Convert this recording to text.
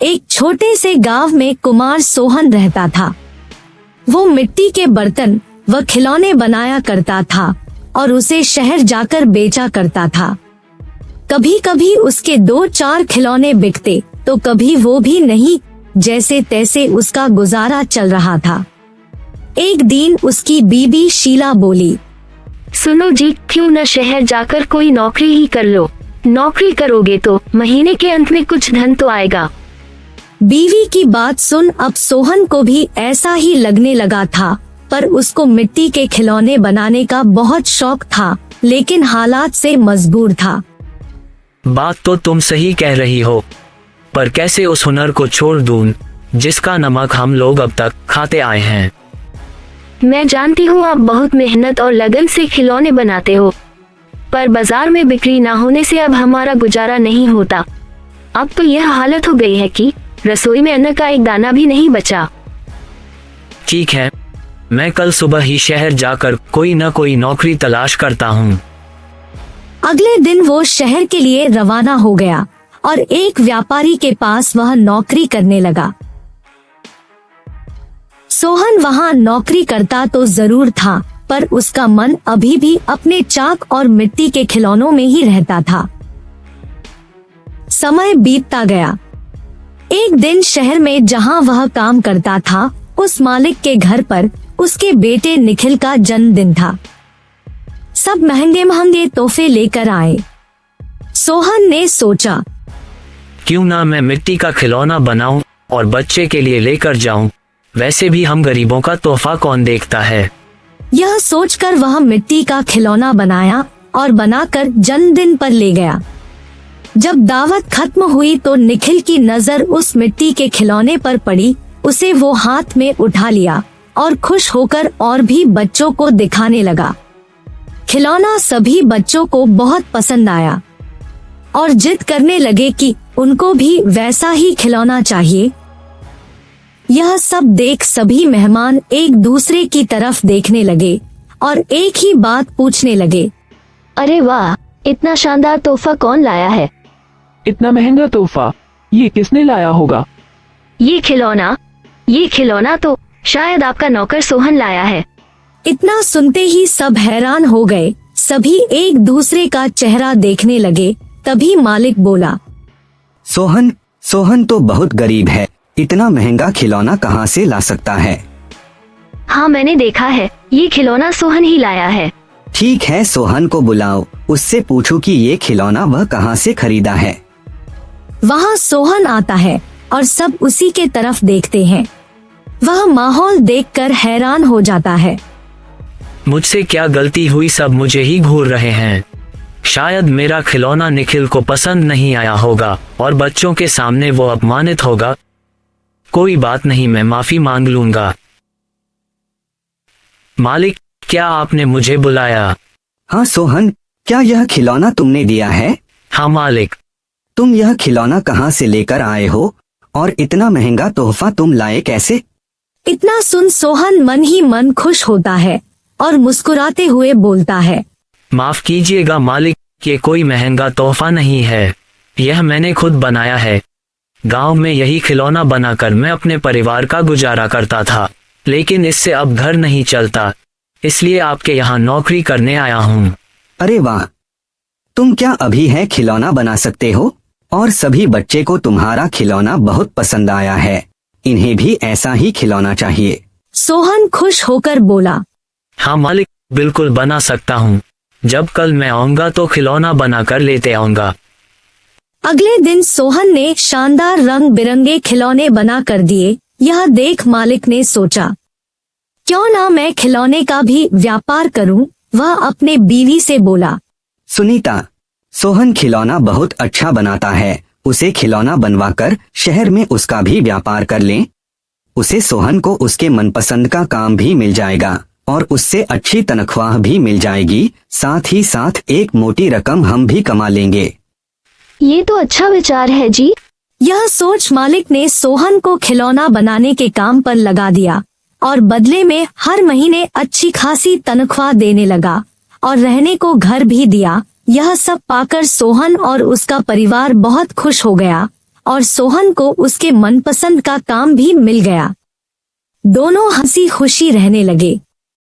एक छोटे से गांव में कुमार सोहन रहता था। वो मिट्टी के बर्तन व खिलौने बनाया करता था और उसे शहर जाकर बेचा करता था। कभी कभी उसके 2-4 खिलौने बिकते तो कभी वो भी नहीं, जैसे तैसे उसका गुजारा चल रहा था। एक दिन उसकी बीबी शीला बोली, सुनो जी, क्यों न शहर जाकर कोई नौकरी ही कर लो। नौकरी करोगे तो महीने के अंत में कुछ धन तो आएगा। बीवी की बात सुन अब सोहन को भी ऐसा ही लगने लगा था, पर उसको मिट्टी के खिलौने बनाने का बहुत शौक था, लेकिन हालात से मजबूर था। बात तो तुम सही कह रही हो, पर कैसे उस हुनर को छोड़ दूं जिसका नमक हम लोग अब तक खाते आए हैं। मैं जानती हूँ आप बहुत मेहनत और लगन से खिलौने बनाते हो, पर बाजार में बिक्री ना होने से अब हमारा गुजारा नहीं होता। अब तो यह हालत हो गई है कि रसोई में अन्न का एक दाना भी नहीं बचा। ठीक है, मैं कल सुबह ही शहर जाकर कोई न कोई नौकरी तलाश करता हूँ। अगले दिन वो शहर के लिए रवाना हो गया और एक व्यापारी के पास वह नौकरी करने लगा। सोहन वहाँ नौकरी करता तो जरूर था, पर उसका मन अभी भी अपने चाक और मिट्टी के खिलौनों में ही रहता था। समय बीतता गया। एक दिन शहर में जहाँ वह काम करता था, उस मालिक के घर पर उसके बेटे निखिल का जन्मदिन था। सब महंगे महंगे तोहफे लेकर आए। सोहन ने सोचा, क्यों ना मैं मिट्टी का खिलौना बनाऊं और बच्चे के लिए लेकर जाऊं। वैसे भी हम गरीबों का तोहफा कौन देखता है। यह सोचकर वह मिट्टी का खिलौना बनाया और बनाकर जन्मदिन पर ले गया। जब दावत खत्म हुई तो निखिल की नजर उस मिट्टी के खिलौने पर पड़ी। उसे वो हाथ में उठा लिया और खुश होकर और भी बच्चों को दिखाने लगा। खिलौना सभी बच्चों को बहुत पसंद आया और जिद करने लगे कि उनको भी वैसा ही खिलौना चाहिए। यह सब देख सभी मेहमान एक दूसरे की तरफ देखने लगे और एक ही बात पूछने लगे, अरे वाह, इतना शानदार तोहफा कौन लाया है? इतना महंगा तोहफा ये किसने लाया होगा? ये खिलौना तो शायद आपका नौकर सोहन लाया है। इतना सुनते ही सब हैरान हो गए। सभी एक दूसरे का चेहरा देखने लगे। तभी मालिक बोला, सोहन तो बहुत गरीब है, इतना महंगा खिलौना कहाँ से ला सकता है? हाँ, मैंने देखा है, ये खिलौना सोहन ही लाया है। ठीक है, सोहन को बुलाओ, उससे पूछो कि ये खिलौना वह कहाँ से खरीदा है। वहाँ सोहन आता है और सब उसी के तरफ देखते हैं। वह माहौल देखकर हैरान हो जाता है। मुझसे क्या गलती हुई, सब मुझे ही घूर रहे हैं। शायद मेरा खिलौना निखिल को पसंद नहीं आया होगा और बच्चों के सामने वो अपमानित होगा। कोई बात नहीं, मैं माफी मांग लूंगा। मालिक, क्या आपने मुझे बुलाया? हाँ सोहन, क्या यह खिलौना तुमने दिया है? हाँ मालिक। तुम यह खिलौना कहाँ से लेकर आए हो और इतना महंगा तोहफा तुम लाए कैसे? इतना सुन सोहन मन ही मन खुश होता है और मुस्कुराते हुए बोलता है, माफ कीजिएगा मालिक, ये कोई महंगा तोहफा नहीं है, यह मैंने खुद बनाया है। गांव में यही खिलौना बनाकर मैं अपने परिवार का गुजारा करता था, लेकिन इससे अब घर नहीं चलता, इसलिए आपके यहाँ नौकरी करने आया हूँ। अरे वाह, तुम क्या अभी है खिलौना बना सकते हो? और सभी बच्चे को तुम्हारा खिलौना बहुत पसंद आया है, इन्हें भी ऐसा ही खिलौना चाहिए। सोहन खुश होकर बोला, हाँ मालिक, बिल्कुल बना सकता हूँ। जब कल मैं आऊंगा तो खिलौना बनाकर लेते आऊंगा। अगले दिन सोहन ने शानदार रंग बिरंगे खिलौने बना कर दिए। यह देख मालिक ने सोचा, क्यों ना मैं खिलौने का भी व्यापार करूं। वह अपने बीवी से बोला, सुनीता, सोहन खिलौना बहुत अच्छा बनाता है, उसे खिलौना बनवाकर शहर में उसका भी व्यापार कर लें। उसे सोहन को उसके मनपसंद का काम भी मिल जाएगा और उससे अच्छी तनख्वाह भी मिल जाएगी, साथ ही साथ एक मोटी रकम हम भी कमा लेंगे। ये तो अच्छा विचार है जी। यह सोच मालिक ने सोहन को खिलौना बनाने के काम पर लगा दिया और बदले में हर महीने अच्छी खासी तनख्वाह देने लगा और रहने को घर भी दिया। यह सब पाकर सोहन और उसका परिवार बहुत खुश हो गया और सोहन को उसके मनपसंद का काम भी मिल गया। दोनों हंसी खुशी रहने लगे।